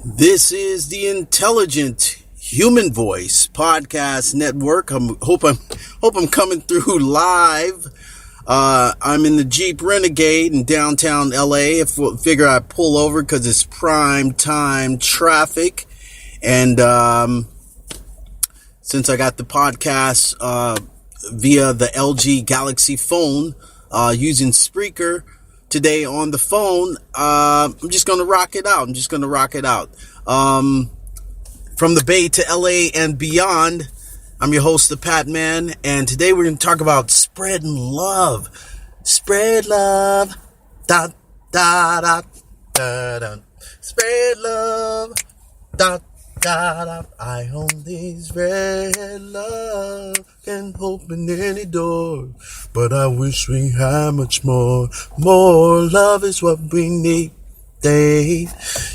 This is the Intelligent Human Voice Podcast Network. Hope I'm coming through live. I'm in the Jeep Renegade in downtown LA. Figure I pull over because it's prime time traffic. And since I got the podcast via the LG Galaxy phone using Spreaker today on the phone, I'm just going to rock it out. From the Bay to LA and beyond, I'm your host, the PatMan, and today we're going to talk about spreading love. Spread love. Da, da, da, da, da. Spread love. Da, da, da. I only spread love can open any door, but I wish we had much more. More love is what we need. Y'all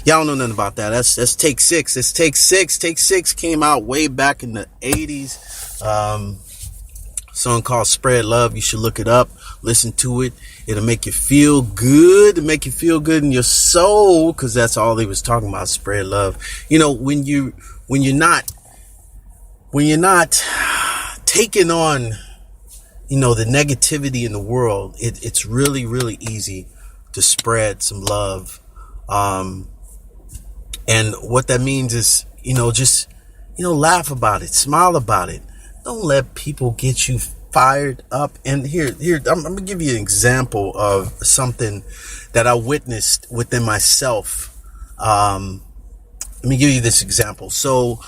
don't know nothing about that. That's Take Six. That's Take Six. Take Six came out way back in the 80s. Song called Spread Love. You should look it up. Listen to it. It'll make you feel good. It'll make you feel good in your soul, because that's all they was talking about, spread love. You know, when you're not taking on, the negativity in the world, it's really, really easy to spread some love. And what that means is, just, laugh about it, smile about it. Don't let people get you fired up. And here, I'm going to give you an example of something that I witnessed within myself. Let me give you this example. So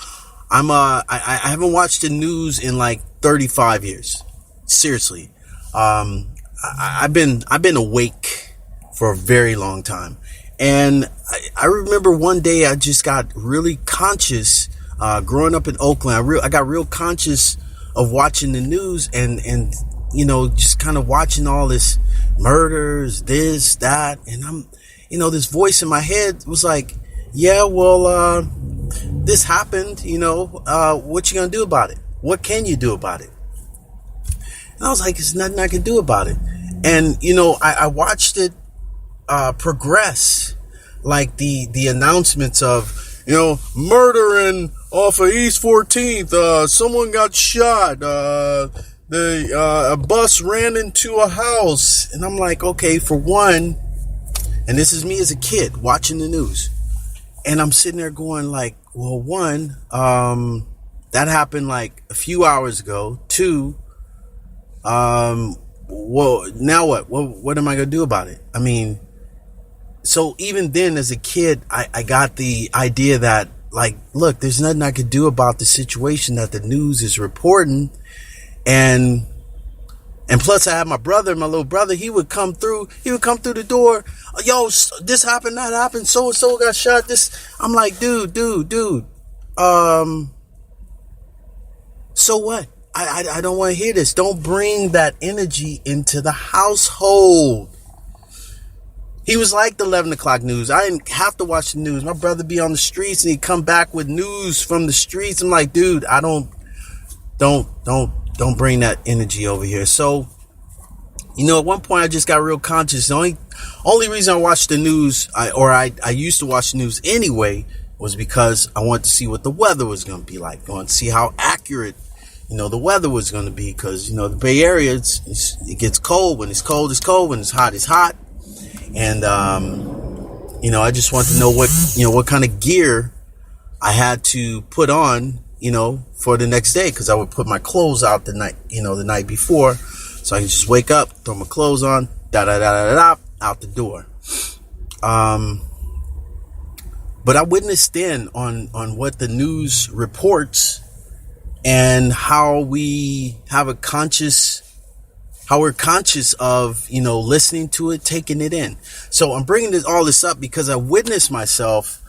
I haven't watched the news in like 35 years. Seriously. I've been awake for a very long time. And I remember one day I just got really conscious, growing up in Oakland. I got real conscious of watching the news and just kind of watching all this murders, this, that. And I'm, this voice in my head was like, yeah, well, this happened, what you gonna do about it? What can you do about it? And I was like, there's nothing I can do about it. And, I watched it progress, like the announcements of, murdering off of East 14th, someone got shot, a bus ran into a house. And I'm like, okay, for one, and this is me as a kid watching the news, and I'm sitting there going like, well, one, that happened like a few hours ago. Two, well, now what am I gonna do about it? I mean, so even then as a kid, I got the idea that, like, look, there's nothing I could do about the situation that the news is reporting. And plus I have my little brother, he would come through the door. Yo, this happened, that happened, so-and-so got shot, this. I'm like, dude. So what? I don't want to hear this. Don't bring that energy into the household. He was like the 11 o'clock news. I didn't have to watch the news. My brother be on the streets and he'd come back with news from the streets. I'm like, dude, I don't bring that energy over here. So, at one point I just got real conscious. The only reason I watched the news, I used to watch the news anyway, was because I wanted to see what the weather was going to be like. I wanted to see how accurate, the weather was going to be, because, the Bay Area, it gets cold. When it's cold, it's cold. When it's hot. And, I just wanted to know what kind of gear I had to put on, for the next day. Cause I would put my clothes out the night before. So I can just wake up, throw my clothes on, out the door. But I witnessed then on what the news reports and how we have how we're conscious of, listening to it, taking it in. So I'm bringing all this up because I witnessed myself,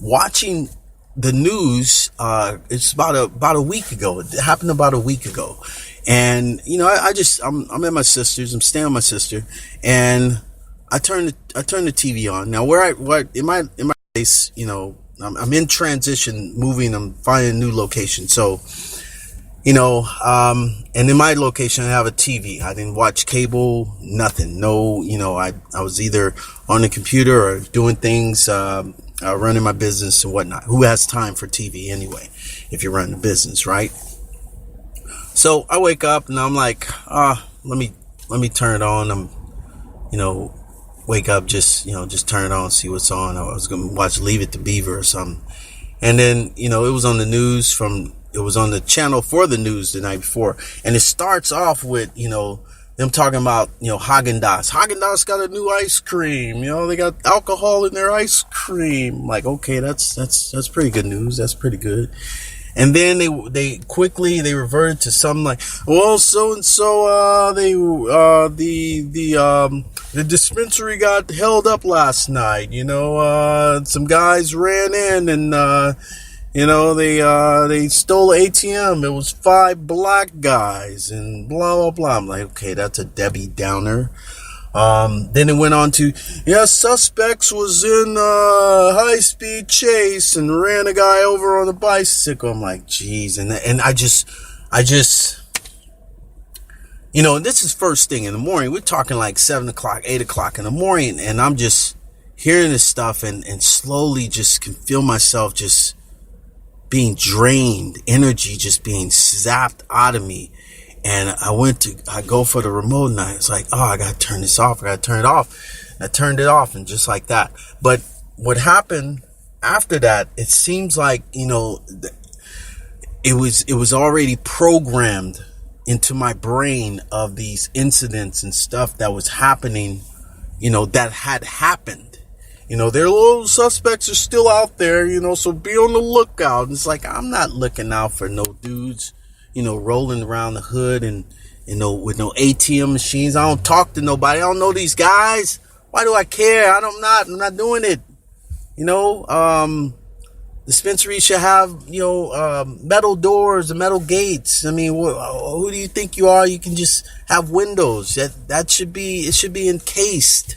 watching the news. It's about a week ago. It happened about a week ago. And, I'm at my sister's, I'm staying with my sister, and I turn the TV on. Now in my place, I'm in transition, moving, I'm finding a new location. So, And in my location, I have a TV. I didn't watch cable, nothing. No, I was either on the computer or doing things, running my business and whatnot. Who has time for TV anyway, if you're running a business, right? So I wake up and I'm like, let me turn it on. Wake up, just turn it on, see what's on. I was going to watch Leave It to Beaver or something. And then, it was on the news it was on the channel for the news the night before. And it starts off with, them talking about, Haagen-Dazs. Haagen-Dazs got a new ice cream. They got alcohol in their ice cream. Like, okay, that's pretty good news. That's pretty good. And then they quickly reverted to something like, well, so and so the dispensary got held up last night. Some guys ran in and they stole an ATM. It was 5 black guys and blah blah blah. I'm like, okay, that's a Debbie Downer. Then it went on to, suspects was in high-speed chase and ran a guy over on a bicycle. I'm like, geez. And I just, and this is first thing in the morning. We're talking like 7 o'clock, 8 o'clock in the morning. And I'm just hearing this stuff and slowly just can feel myself just being drained, energy just being zapped out of me. And I go for the remote and I was like, I got to turn this off. I got to turn it off. And I turned it off and just like that. But what happened after that, it seems like, it was already programmed into my brain of these incidents and stuff that was happening, that had happened. Their little suspects are still out there, so be on the lookout. And it's like, I'm not looking out for no dudes, rolling around the hood and, with no ATM machines. I don't talk to nobody. I don't know these guys. Why do I care? I'm not doing it. Dispensary should have, metal doors and metal gates. I mean, who do you think you are? You can just have windows. It should be encased.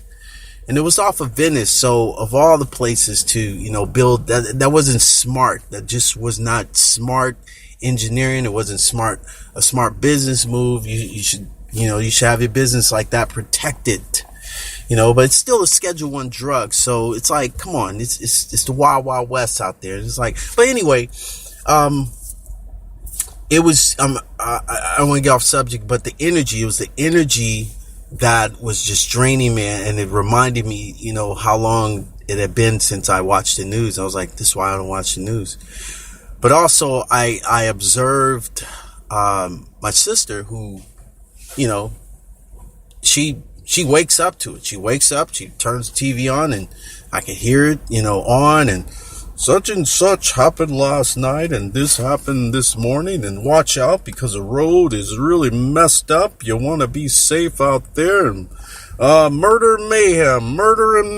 And it was off of Venice. So of all the places to, build that wasn't smart. That just was not smart engineering. It wasn't a smart business move. You should have your business like that protected, but it's still a Schedule I drug. So it's like, come on, it's the wild, wild west out there. It's like, but anyway, it was, I don't want to get off subject, but it was the energy that was just draining me. And it reminded me, how long it had been since I watched the news. I was like, this is why I don't watch the news. But also, I observed my sister who, she wakes up to it. She wakes up, she turns the TV on, and I can hear it, on, and such happened last night, and this happened this morning, and watch out because the road is really messed up. You want to be safe out there, and murder and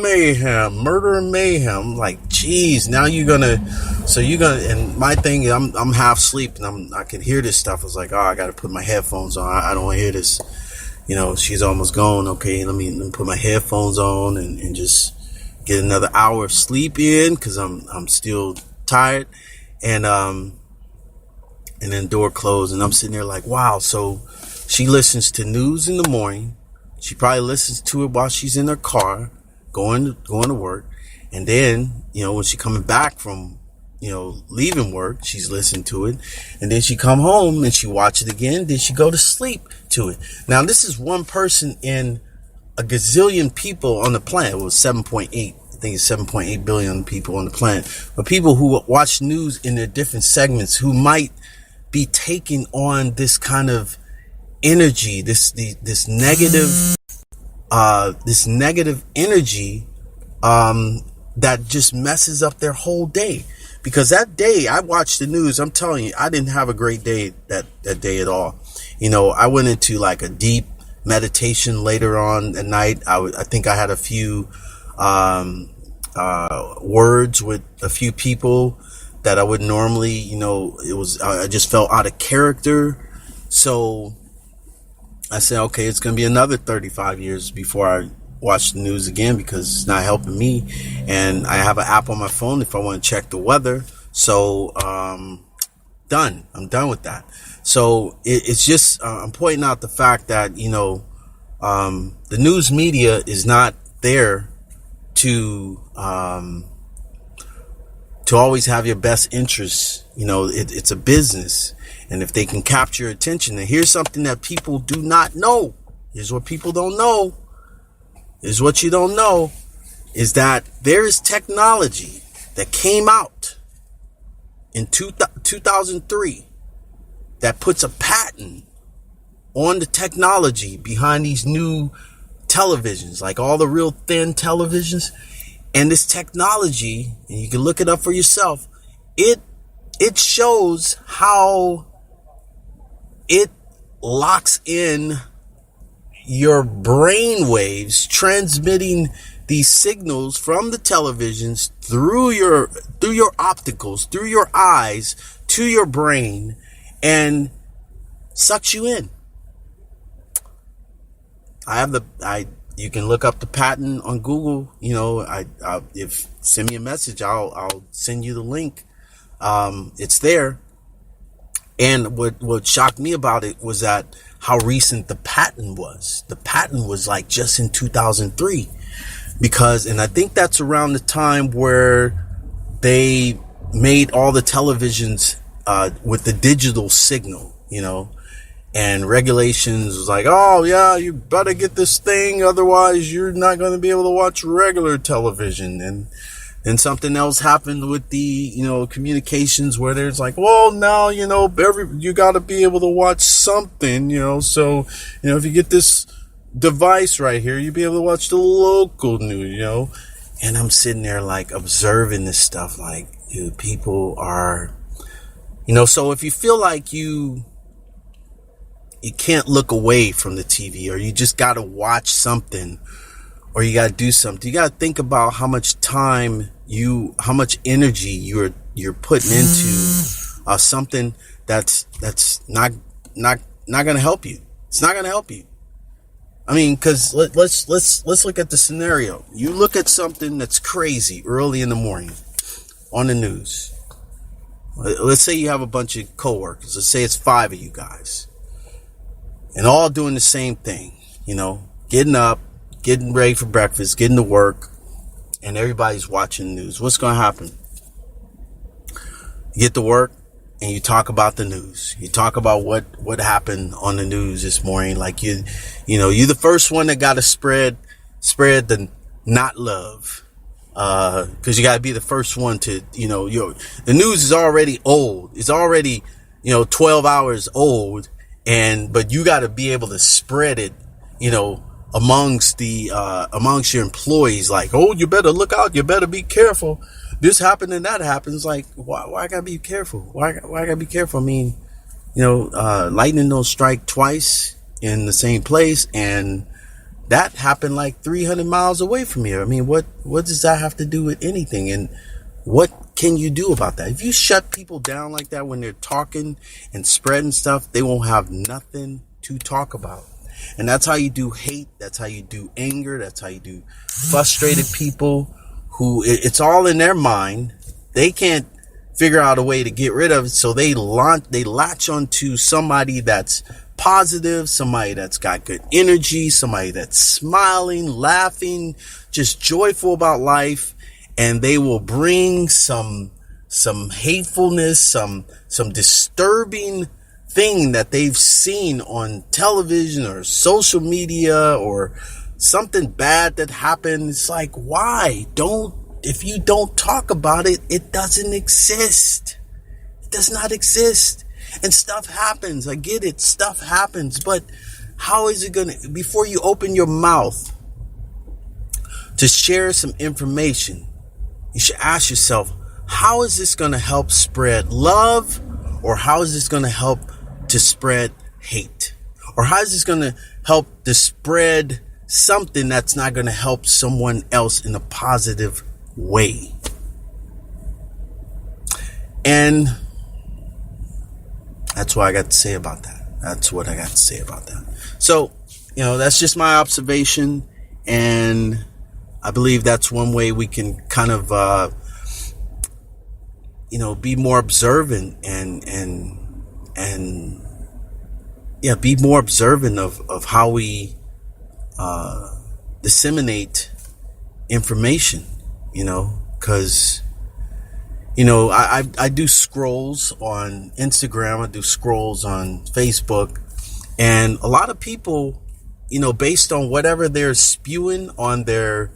mayhem. Like, geez, now and my thing, I'm half asleep and I can hear this stuff. I was like, I got to put my headphones on. I don't want to hear this. She's almost gone. Okay, let me put my headphones on and just get another hour of sleep in, cause I'm still tired. And then door closed and I'm sitting there like, wow. So she listens to news in the morning. She probably listens to it while she's in her car going to work. And then, when she coming back from, leaving work, she's listening to it. And then she come home and she watch it again. Then she go to sleep to it. Now, this is one person in a gazillion people on the planet. It was 7.8. I think it's 7.8 billion people on the planet. But people who watch news in their different segments who might be taking on this kind of energy, this negative energy, that just messes up their whole day. Because that day I watched the news, I'm telling you, I didn't have a great day that day at all. I went into like a deep meditation later on at night. I think I had a few words with a few people that I would normally, I just felt out of character. So I said, okay, it's going to be another 35 years before I watch the news again, because it's not helping me. And I have an app on my phone if I want to check the weather. So Done. I'm done with that. So it's just, I'm pointing out the fact that, the news media is not there to always have your best interests. It's a business. And if they can capture your attention, and here's something that people do not know. Here's what people don't know. Here's what you don't know, is that there is technology that came out in 2003 that puts a patent on the technology behind these new televisions, like all the real thin televisions. And this technology, and you can look it up for yourself, it shows how it locks in your brain waves, transmitting these signals from the televisions through your opticals, through your eyes, to your brain, and sucks you in. You can look up the patent on Google. If send me a message, I'll send you the link. It's there. And what shocked me about it was that how recent the patent was. The patent was like just in 2003, and I think that's around the time where they made all the televisions with the digital signal, and regulations was like, oh yeah, you better get this thing, otherwise you're not going to be able to watch regular television. And then something else happened with the, communications, where there's like, well, now, you got to be able to watch something, so, if you get this device right here, you'll be able to watch the local news, And I'm sitting there like observing this stuff, like, dude, people are, so if you feel like you can't look away from the TV, or you just got to watch something, or you got to do something, you got to think about how much time how much energy you're putting into something that's not going to help you. It's not going to help you. I mean, because let's look at the scenario. You look at something that's crazy early in the morning on the news. Let's say you have a bunch of coworkers. Let's say it's 5 of you guys, and all doing the same thing. Getting up, getting ready for breakfast, getting to work, and everybody's watching the news. What's going to happen? You get to work and you talk about the news. You talk about what happened on the news this morning. Like you're the first one that got to spread the not love. Cause you got to be the first one to, the news is already old. It's already, 12 hours old. But you got to be able to spread it, amongst your employees, like, oh, you better look out, you better be careful. This happened and that happens. Like, why I gotta be careful? Why I gotta be careful? I mean, lightning don't strike twice in the same place, and that happened like 300 miles away from here. I mean, what does that have to do with anything? And what can you do about that? If you shut people down like that when they're talking and spreading stuff, they won't have nothing to talk about. And that's how you do hate. That's how you do anger. That's how you do frustrated people who it's all in their mind. They can't figure out a way to get rid of it. So they latch onto somebody that's positive, somebody that's got good energy, somebody that's smiling, laughing, just joyful about life. And they will bring some hatefulness, some disturbing thing that they've seen on television or social media, or something bad that happened. It's like, why if you don't talk about it, it doesn't exist. It does not exist. And stuff happens. I get it. Stuff happens. But how is it before you open your mouth to share some information, you should ask yourself, how is this going to help spread love, or how is this going to help to spread hate? Or how is this going to help to spread something that's not going to help someone else in a positive way? And that's what I got to say about that. So, that's just my observation. And I believe that's one way we can kind of be more observant and yeah, be more observant of how we disseminate information, because I do scrolls on Instagram, I do scrolls on Facebook, and a lot of people, based on whatever they're spewing on their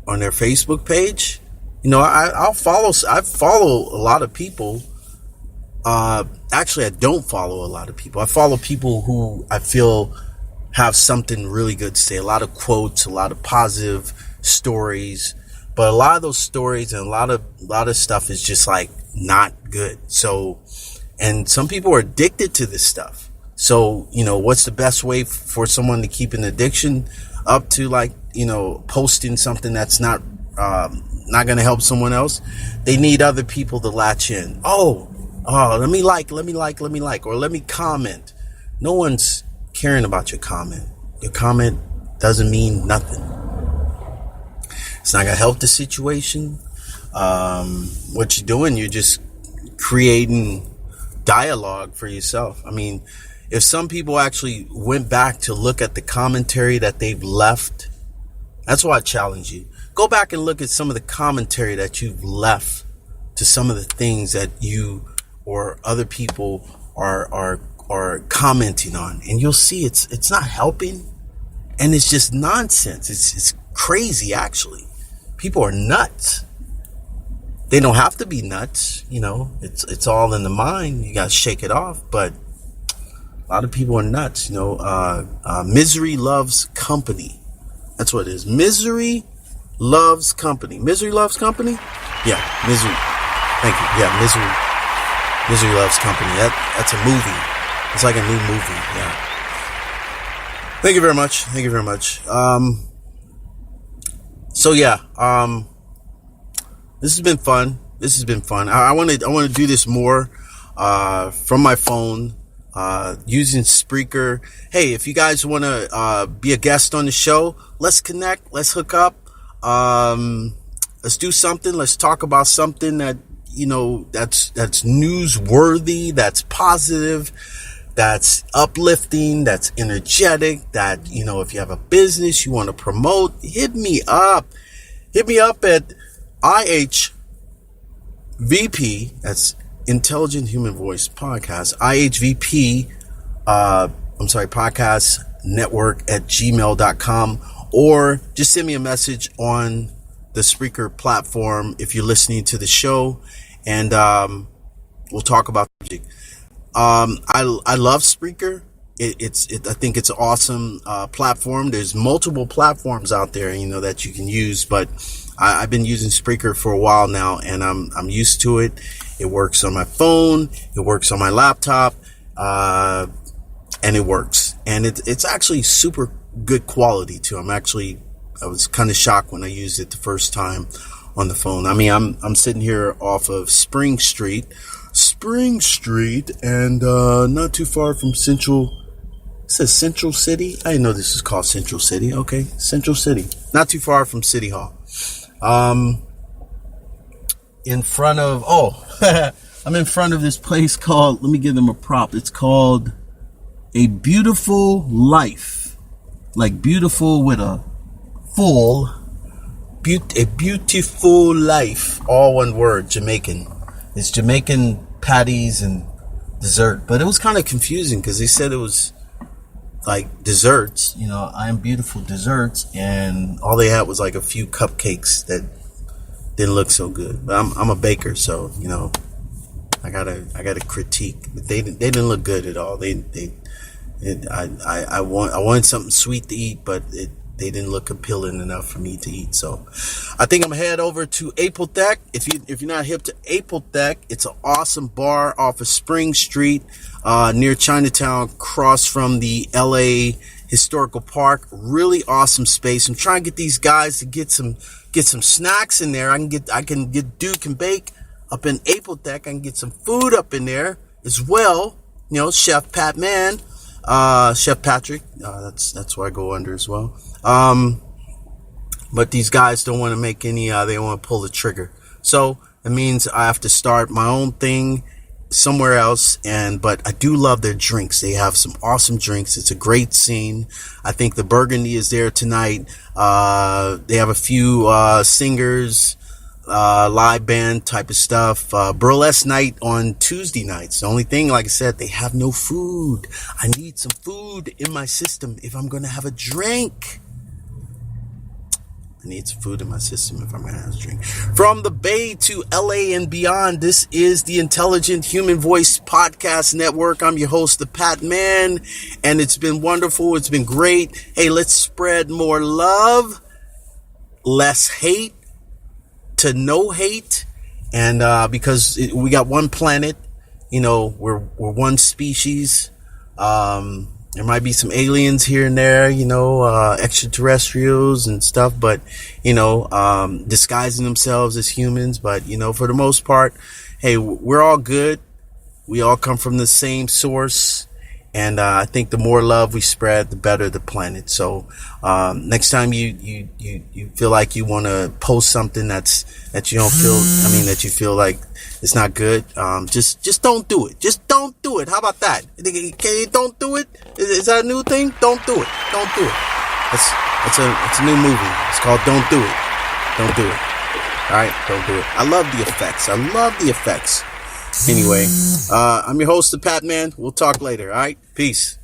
Facebook page, I follow a lot of people. Actually, I don't follow a lot of people. I follow people who I feel have something really good to say. A lot of quotes, a lot of positive stories, but a lot of those stories and a lot of stuff is just like not good. So, and some people are addicted to this stuff. So, what's the best way for someone to keep an addiction up to, like, posting something that's not going to help someone else? They need other people to latch in. Oh, let me like, or let me comment. No one's caring about your comment. Your comment doesn't mean nothing. It's not going to help the situation. What you're doing, you're just creating dialogue for yourself. I mean, if some people actually went back to look at the commentary that they've left, that's why I challenge you. Go back and look at some of the commentary that you've left to some of the things that you or other people are commenting on, and you'll see it's not helping, and it's just nonsense. It's crazy, actually. People are nuts. They don't have to be nuts, it's all in the mind. You got to shake it off, but a lot of people are nuts. Misery loves company. That's what it is. Misery loves company. Misery loves company? Yeah, misery. Thank you. Yeah, Misery loves company. That's a movie. It's like a new movie. Yeah. Thank you very much. So yeah, this has been fun. I want to do this more from my phone, using Spreaker. Hey, if you guys want to be a guest on the show, let's connect. Let's hook up. Let's do something. Let's talk about something that that's newsworthy, that's positive, that's uplifting, that's energetic, that, if you have a business you want to promote, hit me up at IHVP, that's Intelligent Human Voice Podcast, IHVP, podcast network at gmail.com, or just send me a message on the Spreaker platform if you're listening to the show, and we'll talk about the subject. I love Spreaker. I think it's an awesome platform. There's multiple platforms out there, that you can use, but I've been using Spreaker for a while now, and I'm used to it. It works on my phone, it works on my laptop, and it works. And it's actually super good quality too. I was kind of shocked when I used it the first time on the phone. I mean, I'm sitting here off of Spring Street, and not too far from Central. It says Central City. I didn't know this was called Central City. Okay, Central City. Not too far from City Hall. In front of I'm in front of this place called. Let me give them a prop. It's called A Beautiful Life, like beautiful with a full. A Beautiful Life, all one word, Jamaican. It's Jamaican patties and dessert, but it was kind of confusing because they said it was like desserts, I am beautiful desserts, and all they had was like a few cupcakes that didn't look so good. But I'm a baker, so I gotta critique. But they didn't look good at all. I wanted something sweet to eat, but they didn't look appealing enough for me to eat. So I think I'm gonna head over to Apotec. If you're not hip to Apotec, it's an awesome bar off of Spring Street, near Chinatown, across from the LA Historical Park. Really awesome space. I'm trying to get these guys to get some snacks in there. I can get Duke and Bake up in Apotec. I can get some food up in there as well. Chef PatMan, Chef Patrick. That's where I go under as well. But these guys don't want to make any, they don't want to pull the trigger. So It means I have to start my own thing somewhere else. But I do love their drinks. They have some awesome drinks. It's a great scene. I think the Burgundy is there tonight. They have a few singers, live band type of stuff. Burlesque night on Tuesday nights. The only thing, like I said, they have no food. I need some food in my system if I'm going to have a drink. I need some food in my system if I'm going to have a drink. From the Bay to LA and beyond, this is the Intelligent Human Voice Podcast Network. I'm your host, the PatMan, and it's been wonderful. It's been great. Hey, let's spread more love, less hate, to no hate, and because we got one planet, we're one species. There might be some aliens here and there, extraterrestrials and stuff, but, disguising themselves as humans. But, for the most part, hey, we're all good. We all come from the same source. And I think the more love we spread, the better the planet. So next time you feel like you want to post something that you don't feel, that you feel like it's not good, just don't do it. Just don't do it. How about that? Don't do it. Is that a new thing? Don't do it. Don't do it. It's a new movie. It's called Don't Do It. Don't do it. All right, don't do it. I love the effects. Anyway, I'm your host, the PatMan. We'll talk later. All right, peace.